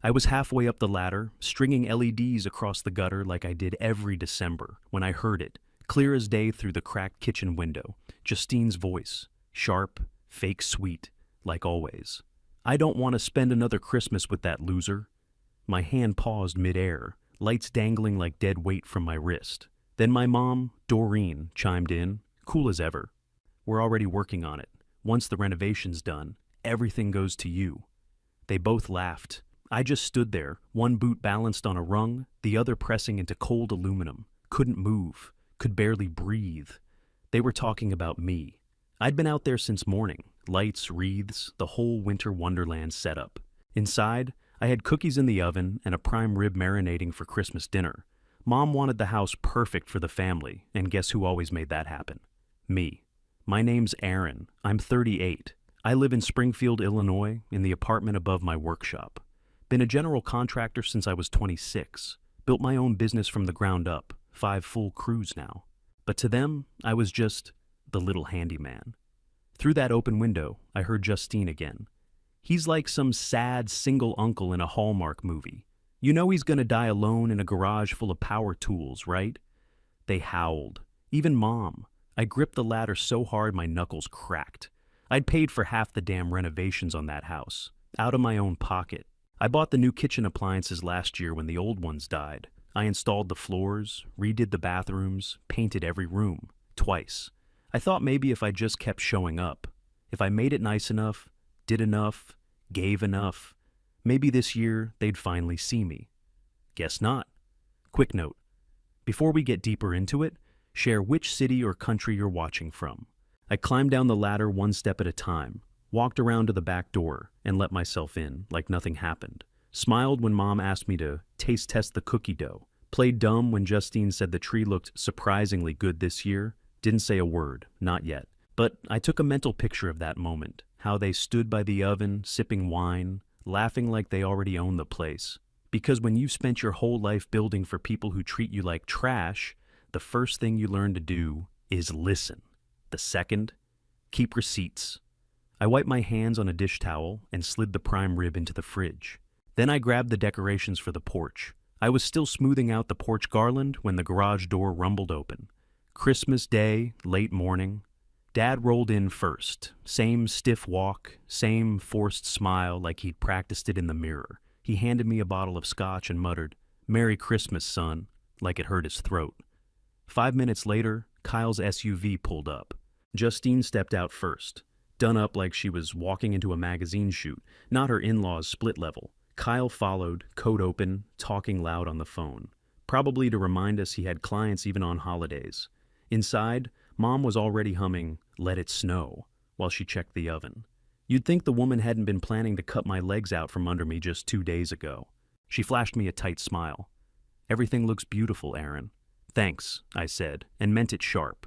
I was halfway up the ladder, stringing LEDs across the gutter like I did every December, when I heard it, clear as day through the cracked kitchen window, Justine's voice, sharp, fake sweet, like always. "I don't want to spend another Christmas with that loser." My hand paused midair, lights dangling like dead weight from my wrist. Then my mom, Doreen, chimed in, cool as ever. "We're already working on it. Once the renovation's done, everything goes to you." They both laughed. I just stood there, one boot balanced on a rung, the other pressing into cold aluminum. Couldn't move, could barely breathe. They were talking about me. I'd been out there since morning, lights, wreaths, the whole winter wonderland setup. Inside, I had cookies in the oven and a prime rib marinating for Christmas dinner. Mom wanted the house perfect for the family, and guess who always made that happen? Me. My name's Aaron. I'm 38. I live in Springfield, Illinois, in the apartment above my workshop. Been a general contractor since I was 26. Built my own business from the ground up, 5 full crews now. But to them, I was just the little handyman. Through that open window, I heard Justine again. "He's like some sad single uncle in a Hallmark movie. You know he's gonna die alone in a garage full of power tools, right?" They howled. Even Mom. I gripped the ladder so hard my knuckles cracked. I'd paid for half the damn renovations on that house, out of my own pocket. I bought the new kitchen appliances last year when the old ones died. I installed the floors, redid the bathrooms, painted every room, twice. I thought maybe if I just kept showing up, if I made it nice enough, did enough, gave enough, maybe this year they'd finally see me. Guess not. Quick note. Before we get deeper into it, share which city or country you're watching from. I climbed down the ladder one step at a time, walked around to the back door, and let myself in, like nothing happened. Smiled when Mom asked me to taste test the cookie dough. Played dumb when Justine said the tree looked surprisingly good this year. Didn't say a word, not yet. But I took a mental picture of that moment, how they stood by the oven, sipping wine, laughing like they already owned the place. Because when you've spent your whole life building for people who treat you like trash, the first thing you learn to do is listen. The second, keep receipts. I wiped my hands on a dish towel and slid the prime rib into the fridge. Then I grabbed the decorations for the porch. I was still smoothing out the porch garland when the garage door rumbled open. Christmas Day, late morning. Dad rolled in first. Same stiff walk, same forced smile like he'd practiced it in the mirror. He handed me a bottle of scotch and muttered, "Merry Christmas, son," like it hurt his throat. 5 minutes later, Kyle's SUV pulled up. Justine stepped out first, done up like she was walking into a magazine shoot, not her in-laws' split level. Kyle followed, coat open, talking loud on the phone, probably to remind us he had clients even on holidays. Inside, Mom was already humming "Let It Snow" while she checked the oven. You'd think the woman hadn't been planning to cut my legs out from under me just 2 days ago. She flashed me a tight smile. "Everything looks beautiful, Aaron." "Thanks," I said, and meant it sharp.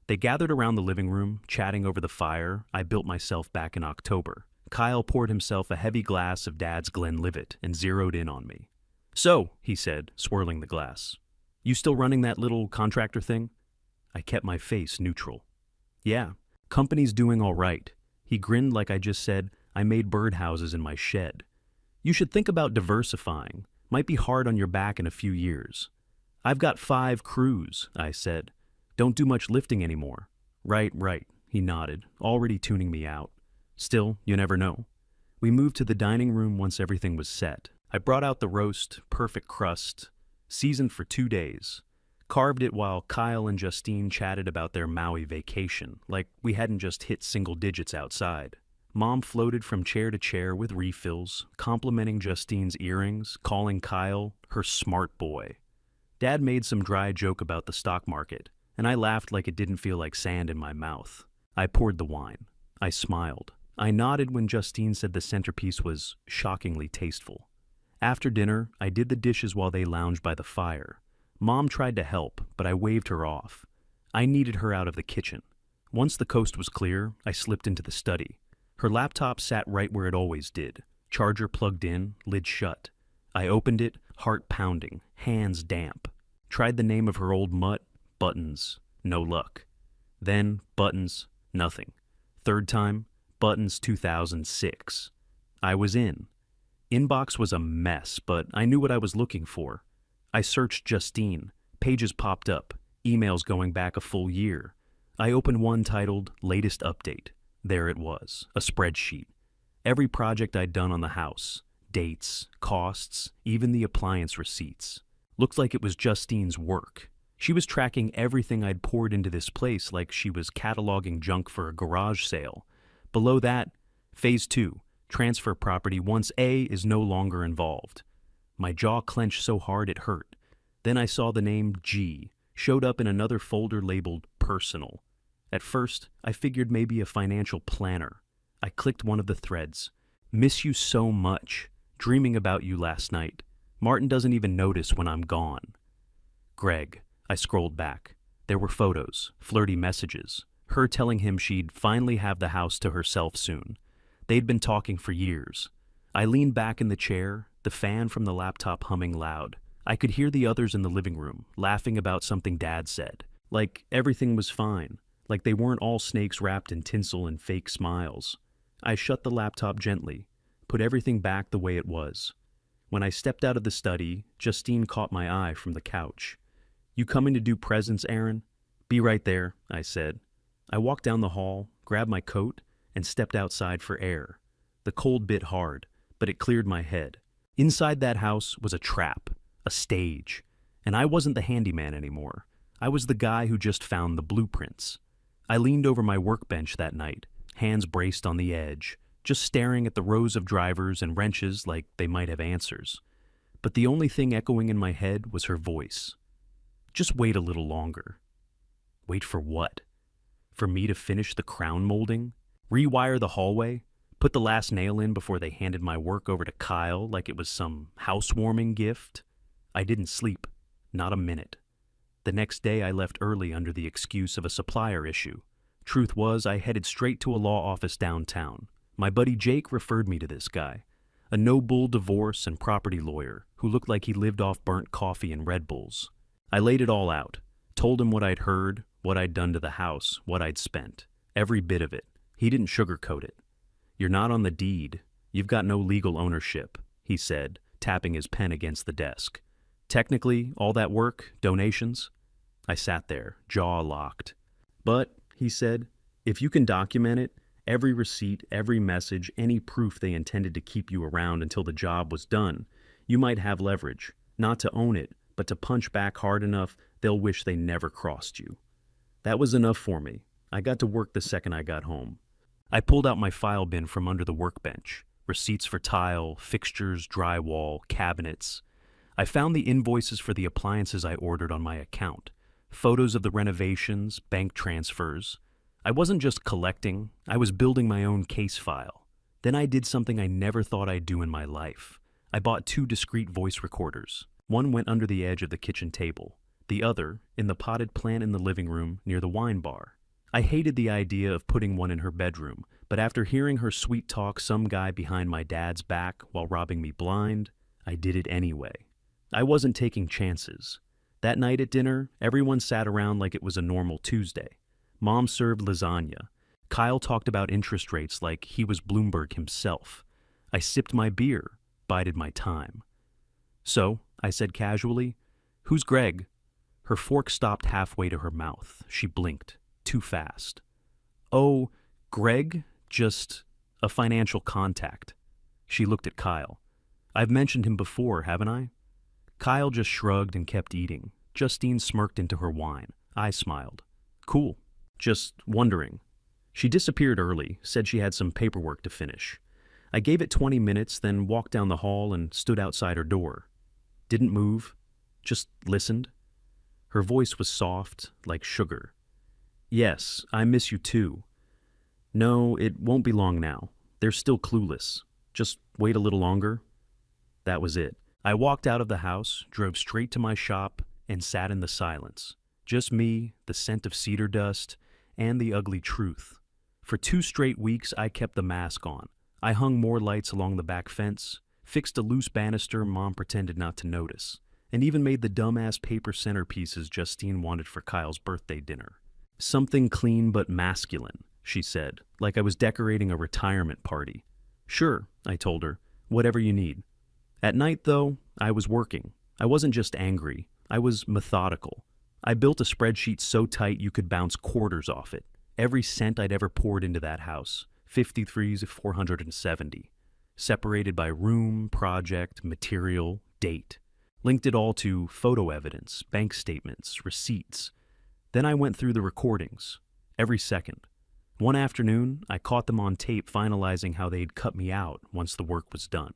They gathered around the living room, chatting over the fire I built myself back in October. Kyle poured himself a heavy glass of Dad's Glenlivet and zeroed in on me. "So," he said, swirling the glass, "you still running that little contractor thing?" I kept my face neutral. "Yeah, company's doing all right." He grinned like I just said I made birdhouses in my shed. "You should think about diversifying. Might be hard on your back in a few years." "I've got 5 crews," I said. "Don't do much lifting anymore." Right, he nodded, already tuning me out. Still, you never know. We moved to the dining room once everything was set. I brought out the roast, perfect crust, seasoned for 2 days. Carved it while Kyle and Justine chatted about their Maui vacation, like we hadn't just hit single digits outside. Mom floated from chair to chair with refills, complimenting Justine's earrings, calling Kyle her smart boy. Dad made some dry joke about the stock market, and I laughed like it didn't feel like sand in my mouth. I poured the wine. I smiled. I nodded when Justine said the centerpiece was shockingly tasteful. After dinner, I did the dishes while they lounged by the fire. Mom tried to help, but I waved her off. I needed her out of the kitchen. Once the coast was clear, I slipped into the study. Her laptop sat right where it always did, charger plugged in, lid shut. I opened it, heart pounding, hands damp. Tried the name of her old mutt, Buttons, no luck. Then Buttons, nothing. Third time, Buttons 2006. I was in. Inbox was a mess, but I knew what I was looking for. I searched Justine. Pages popped up, emails going back a full year. I opened one titled Latest Update. There it was, a spreadsheet. Every project I'd done on the house, dates, costs, even the appliance receipts. Looked like it was Justine's work. She was tracking everything I'd poured into this place like she was cataloging junk for a garage sale. Below that, Phase 2, transfer property once A is no longer involved. My jaw clenched so hard it hurt. Then I saw the name G, showed up in another folder labeled Personal. At first, I figured maybe a financial planner. I clicked one of the threads. Miss you so much. Dreaming about you last night. Martin doesn't even notice when I'm gone. Greg. I scrolled back. There were photos, flirty messages, her telling him she'd finally have the house to herself soon. They'd been talking for years. I leaned back in the chair, the fan from the laptop humming loud. I could hear the others in the living room, laughing about something Dad said. Like everything was fine. Like they weren't all snakes wrapped in tinsel and fake smiles. I shut the laptop gently, put everything back the way it was. When I stepped out of the study, Justine caught my eye from the couch. You coming to do presents, Aaron? Be right there, I said. I walked down the hall, grabbed my coat, and stepped outside for air. The cold bit hard, but it cleared my head. Inside that house was a trap, a stage, and I wasn't the handyman anymore. I was the guy who just found the blueprints. I leaned over my workbench that night, hands braced on the edge, just staring at the rows of drivers and wrenches like they might have answers. But the only thing echoing in my head was her voice. Just wait a little longer. Wait for what? For me to finish the crown molding? Rewire the hallway? Put the last nail in before they handed my work over to Kyle like it was some housewarming gift? I didn't sleep. Not a minute. The next day I left early under the excuse of a supplier issue. Truth was, I headed straight to a law office downtown. My buddy Jake referred me to this guy, a no-bull divorce and property lawyer who looked like he lived off burnt coffee and Red Bulls. I laid it all out, told him what I'd heard, what I'd done to the house, what I'd spent. Every bit of it. He didn't sugarcoat it. You're not on the deed. You've got no legal ownership, he said, tapping his pen against the desk. Technically, all that work, donations? I sat there, jaw locked. But, he said, if you can document it, every receipt, every message, any proof they intended to keep you around until the job was done, you might have leverage, not to own it, but to punch back hard enough they'll wish they never crossed you. That was enough for me. I got to work the second I got home. I pulled out my file bin from under the workbench. Receipts for tile, fixtures, drywall, cabinets. I found the invoices for the appliances I ordered on my account. Photos of the renovations, bank transfers. I wasn't just collecting, I was building my own case file. Then I did something I never thought I'd do in my life. I bought 2 discrete voice recorders. One went under the edge of the kitchen table. The other, in the potted plant in the living room near the wine bar. I hated the idea of putting one in her bedroom, but after hearing her sweet talk some guy behind my dad's back while robbing me blind, I did it anyway. I wasn't taking chances. That night at dinner, everyone sat around like it was a normal Tuesday. Mom served lasagna. Kyle talked about interest rates like he was Bloomberg himself. I sipped my beer, bided my time. So, I said casually, "Who's Greg?" Her fork stopped halfway to her mouth. She blinked. Too fast. "Oh, Greg? Just a financial contact." She looked at Kyle. "I've mentioned him before, haven't I?" Kyle just shrugged and kept eating. Justine smirked into her wine. I smiled. "Cool. Just wondering." She disappeared early, said she had some paperwork to finish. I gave it 20 minutes, then walked down the hall and stood outside her door. Didn't move. Just listened. Her voice was soft, like sugar. "Yes, I miss you too. No, it won't be long now. They're still clueless. Just wait a little longer." That was it. I walked out of the house, drove straight to my shop, and sat in the silence. Just me, the scent of cedar dust, and the ugly truth. For 2 straight weeks, I kept the mask on. I hung more lights along the back fence, fixed a loose banister Mom pretended not to notice, and even made the dumbass paper centerpieces Justine wanted for Kyle's birthday dinner. "Something clean but masculine," she said, like I was decorating a retirement party. "Sure," I told her. Whatever you need. At night, though, I was working. I wasn't just angry. I was methodical. I built a spreadsheet so tight you could bounce quarters off it. Every cent I'd ever poured into that house, 53s of 470. Separated by room, project, material, date. Linked it all to photo evidence, bank statements, receipts. Then I went through the recordings. Every second. One afternoon, I caught them on tape finalizing how they'd cut me out once the work was done.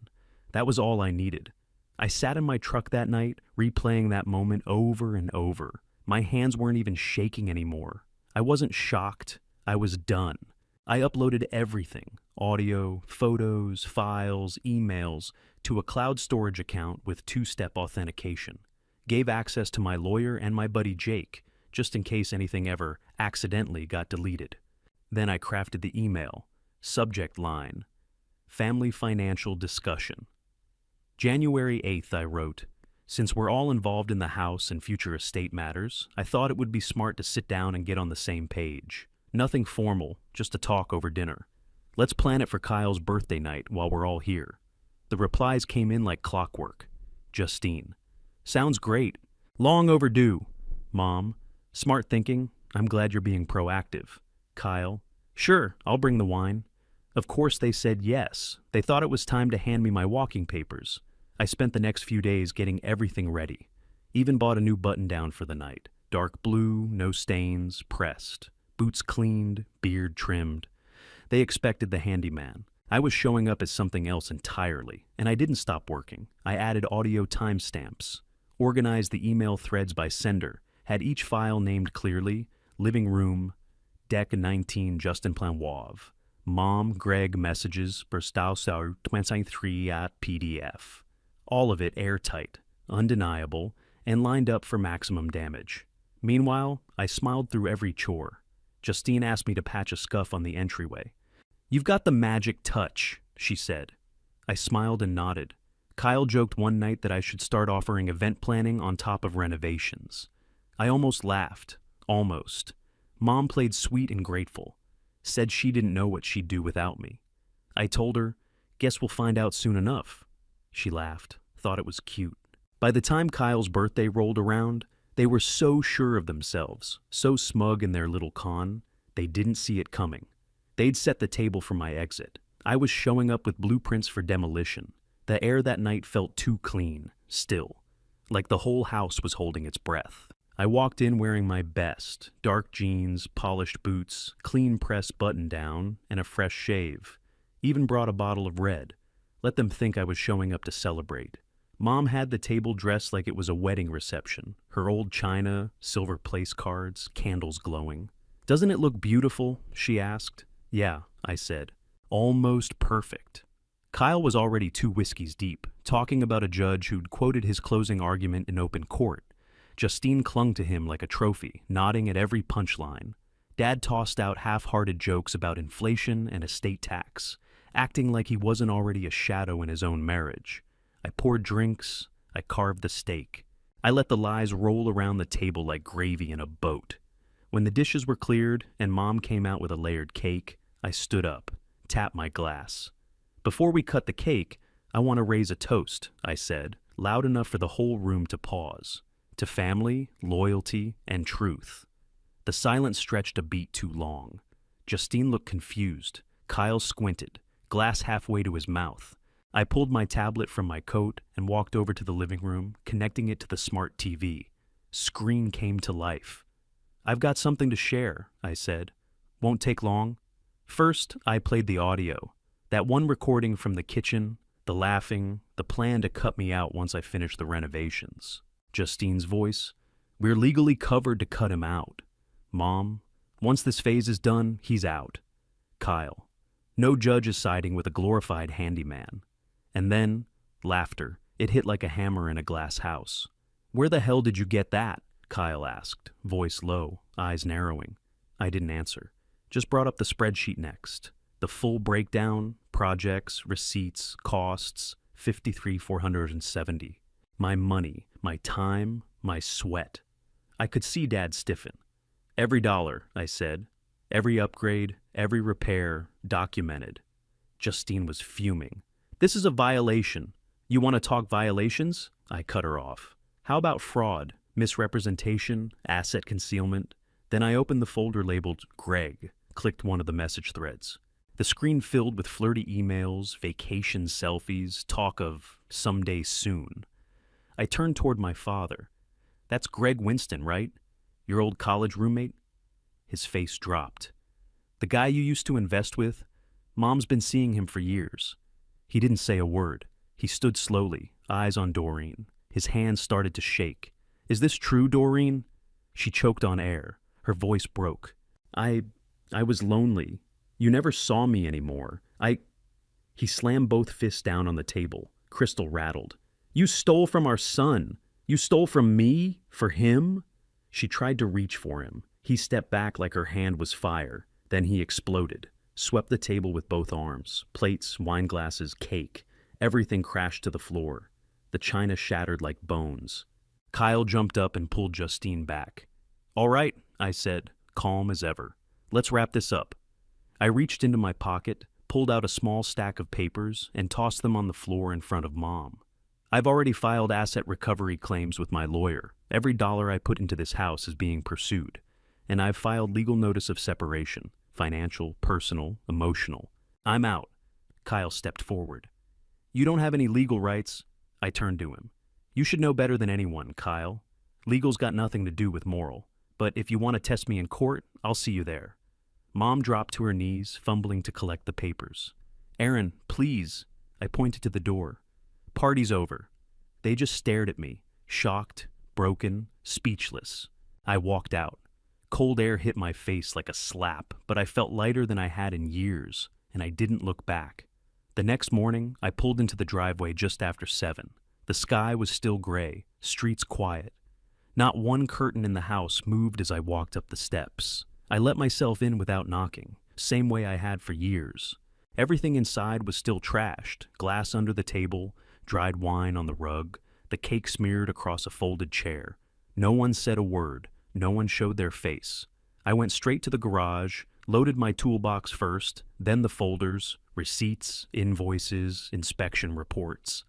That was all I needed. I sat in my truck that night, replaying that moment over and over. My hands weren't even shaking anymore. I wasn't shocked. I was done. I uploaded everything, audio, photos, files, emails, to a cloud storage account with two-step authentication. Gave access to my lawyer and my buddy Jake, just in case anything ever accidentally got deleted. Then I crafted the email. Subject line: Family Financial Discussion. January 8th, I wrote, "Since we're all involved in the house and future estate matters, I thought it would be smart to sit down and get on the same page. Nothing formal, just a talk over dinner. Let's plan it for Kyle's birthday night while we're all here." The replies came in like clockwork. Justine: "Sounds great. Long overdue." Mom: "Smart thinking. I'm glad you're being proactive." Kyle: "Sure, I'll bring the wine." Of course they said yes. They thought it was time to hand me my walking papers. I spent the next few days getting everything ready. Even bought a new button-down for the night. Dark blue, no stains, pressed. Boots cleaned, beard trimmed. They expected the handyman. I was showing up as something else entirely, and I didn't stop working. I added audio timestamps, organized the email threads by sender, had each file named clearly: living room, Deck 19 Justin Planoise, Mom Greg messages per Stausau 23 at PDF. All of it airtight, undeniable, and lined up for maximum damage. Meanwhile, I smiled through every chore. Justine asked me to patch a scuff on the entryway. "You've got the magic touch," she said. I smiled and nodded. Kyle joked one night that I should start offering event planning on top of renovations. I almost laughed. Almost. Mom played sweet and grateful. Said she didn't know what she'd do without me. I told her, "Guess we'll find out soon enough." She laughed, thought it was cute. By the time Kyle's birthday rolled around, they were so sure of themselves, so smug in their little con, they didn't see it coming. They'd set the table for my exit. I was showing up with blueprints for demolition. The air that night felt too clean, still, like the whole house was holding its breath. I walked in wearing my best, dark jeans, polished boots, clean press button down, and a fresh shave. Even brought a bottle of red. Let them think I was showing up to celebrate. Mom had the table dressed like it was a wedding reception. Her old china, silver place cards, candles glowing. "Doesn't it look beautiful?" she asked. "Yeah," I said. "Almost perfect." Kyle was already 2 whiskeys deep, talking about a judge who'd quoted his closing argument in open court. Justine clung to him like a trophy, nodding at every punchline. Dad tossed out half-hearted jokes about inflation and estate tax, acting like he wasn't already a shadow in his own marriage. I poured drinks. I carved the steak. I let the lies roll around the table like gravy in a boat. When the dishes were cleared and Mom came out with a layered cake, I stood up, tapped my glass. "Before we cut the cake, I want to raise a toast," I said, loud enough for the whole room to pause. "To family, loyalty, and truth." The silence stretched a beat too long. Justine looked confused. Kyle squinted, glass halfway to his mouth. I pulled my tablet from my coat and walked over to the living room, connecting it to the smart TV. Screen came to life. "I've got something to share," I said. "Won't take long." First, I played the audio. That one recording from the kitchen, the laughing, the plan to cut me out once I finished the renovations. Justine's voice: "We're legally covered to cut him out." Mom: "Once this phase is done, he's out." Kyle: "No judge is siding with a glorified handyman." And then, laughter. It hit like a hammer in a glass house. "Where the hell did you get that?" Kyle asked, voice low, eyes narrowing. I didn't answer. Just brought up the spreadsheet next. The full breakdown, projects, receipts, costs, 53,470. My money, my time, my sweat. I could see Dad stiffen. "Every dollar," I said. "Every upgrade, every repair, documented." Justine was fuming. This is a violation. You want to talk violations? I cut her off. How about fraud, misrepresentation, asset concealment? Then I opened the folder labeled Greg, clicked one of the message threads. The screen filled with flirty emails, vacation selfies, talk of someday soon. I turned toward my father. That's Greg Winston, right? Your old college roommate? His face dropped. The guy you used to invest with? Mom's been seeing him for years. He didn't say a word. He stood slowly, eyes on Doreen. His hands started to shake. Is this true, Doreen? She choked on air. Her voice broke. I was lonely. You never saw me anymore. He slammed both fists down on the table. Crystal rattled. You stole from our son. You stole from me? For him? She tried to reach for him. He stepped back like her hand was fire. Then he exploded, swept the table with both arms. Plates, wine glasses, cake. Everything crashed to the floor. The china shattered like bones. Kyle jumped up and pulled Justine back. All right, I said, calm as ever. Let's wrap this up. I reached into my pocket, pulled out a small stack of papers, and tossed them on the floor in front of Mom. I've already filed asset recovery claims with my lawyer. Every dollar I put into this house is being pursued. And I've filed legal notice of separation, financial, personal, emotional. I'm out. Kyle stepped forward. You don't have any legal rights. I turned to him. You should know better than anyone, Kyle. Legal's got nothing to do with moral. But if you want to test me in court, I'll see you there. Mom dropped to her knees, fumbling to collect the papers. Aaron, please. I pointed to the door. Party's over. They just stared at me, shocked, broken, speechless. I walked out. Cold air hit my face like a slap, but I felt lighter than I had in years, and I didn't look back. The next morning, I pulled into the driveway just after 7. The sky was still gray, streets quiet. Not one curtain in the house moved as I walked up the steps. I let myself in without knocking, same way I had for years. Everything inside was still trashed, glass under the table, dried wine on the rug, the cake smeared across a folded chair. No one said a word, no one showed their face. I went straight to the garage, loaded my toolbox first, then the folders, receipts, invoices, inspection reports.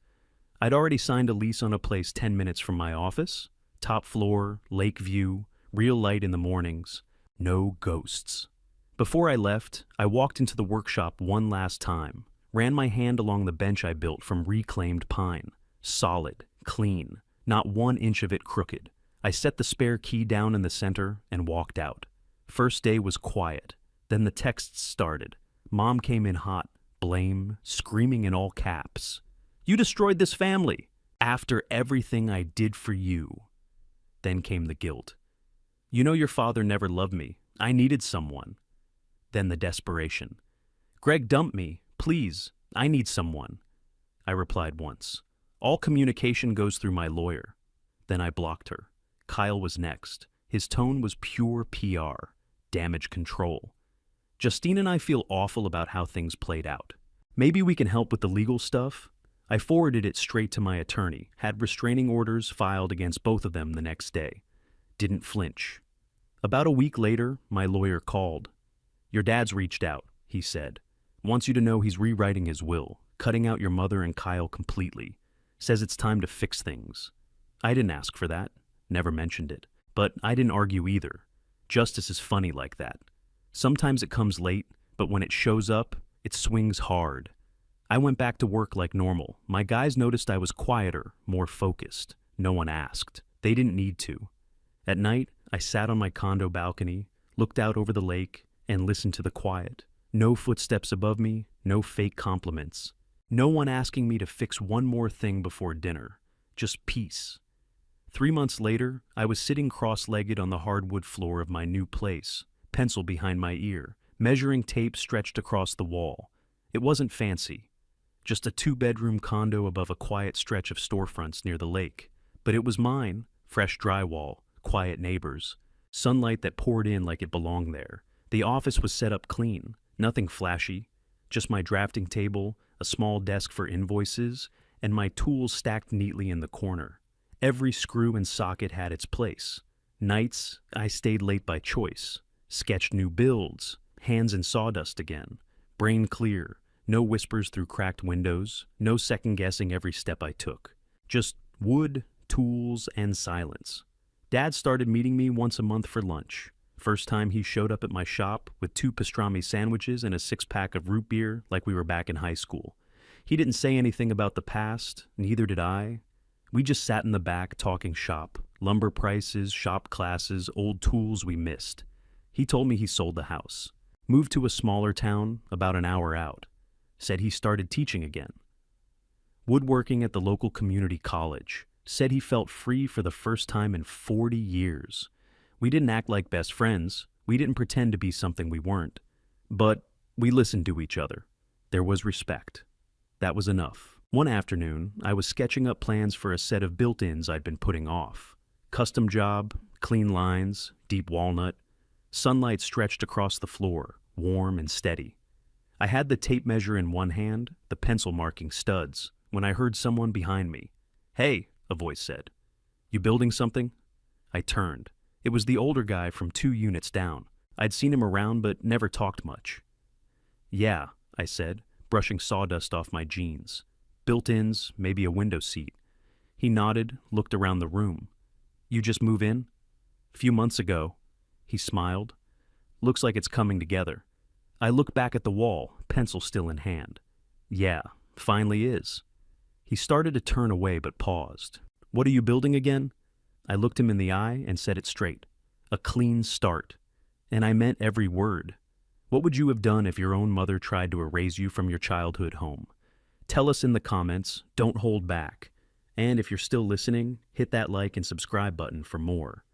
I'd already signed a lease on a place 10 minutes from my office. Top floor, lake view, real light in the mornings, no ghosts. Before I left, I walked into the workshop one last time, ran my hand along the bench I built from reclaimed pine. Solid, clean, not 1 inch of it crooked. I set the spare key down in the center and walked out. First day was quiet. Then the texts started. Mom came in hot, blame, screaming in all caps. You destroyed this family. After everything I did for you. Then came the guilt. You know your father never loved me. I needed someone. Then the desperation. Greg dumped me. Please, I need someone. I replied once. All communication goes through my lawyer. Then I blocked her. Kyle was next. His tone was pure PR. Damage control. Justine and I feel awful about how things played out. Maybe we can help with the legal stuff? I forwarded it straight to my attorney, had restraining orders filed against both of them the next day. Didn't flinch. About a week later, my lawyer called. Your dad's reached out, he said. Wants you to know he's rewriting his will, cutting out your mother and Kyle completely. Says it's time to fix things. I didn't ask for that, never mentioned it. But I didn't argue either. Justice is funny like that. Sometimes it comes late, but when it shows up, it swings hard. I went back to work like normal. My guys noticed I was quieter, more focused. No one asked. They didn't need to. At night, I sat on my condo balcony, looked out over the lake, and listened to the quiet. No footsteps above me, no fake compliments. No one asking me to fix one more thing before dinner. Just peace. 3 months later, I was sitting cross-legged on the hardwood floor of my new place, pencil behind my ear, measuring tape stretched across the wall. It wasn't fancy. Just a 2-bedroom condo above a quiet stretch of storefronts near the lake. But it was mine. Fresh drywall, quiet neighbors, sunlight that poured in like it belonged there. The office was set up clean, nothing flashy, just my drafting table, a small desk for invoices, and my tools stacked neatly in the corner. Every screw and socket had its place. Nights, I stayed late by choice, sketched new builds, hands in sawdust again, brain clear, No whispers through cracked windows, no second guessing every step I took. Just wood, tools, and silence. Dad started meeting me once a month for lunch. First time he showed up at my shop with 2 pastrami sandwiches and a 6-pack of root beer like we were back in high school. He didn't say anything about the past, neither did I. We just sat in the back talking shop, lumber prices, shop classes, old tools we missed. He told me he sold the house, moved to a smaller town about an hour out, said he started teaching again. Woodworking at the local community college, said he felt free for the first time in 40 years. We didn't act like best friends, we didn't pretend to be something we weren't, but we listened to each other. There was respect. That was enough. One afternoon, I was sketching up plans for a set of built-ins I'd been putting off. Custom job, clean lines, deep walnut. Sunlight stretched across the floor, warm and steady. I had the tape measure in one hand, the pencil marking studs, when I heard someone behind me. "Hey," a voice said. "You building something?" I turned. It was the older guy from 2 units down. I'd seen him around but never talked much. "Yeah," I said, brushing sawdust off my jeans. "Built-ins, maybe a window seat." He nodded, looked around the room. "You just move in?" "Few months ago." He smiled. "Looks like it's coming together." I looked back at the wall, pencil still in hand. "Yeah, finally is." He started to turn away but paused. "What are you building again?" I looked him in the eye and said it straight. "A clean start." And I meant every word. What would you have done if your own mother tried to erase you from your childhood home? Tell us in the comments, don't hold back. And if you're still listening, hit that like and subscribe button for more.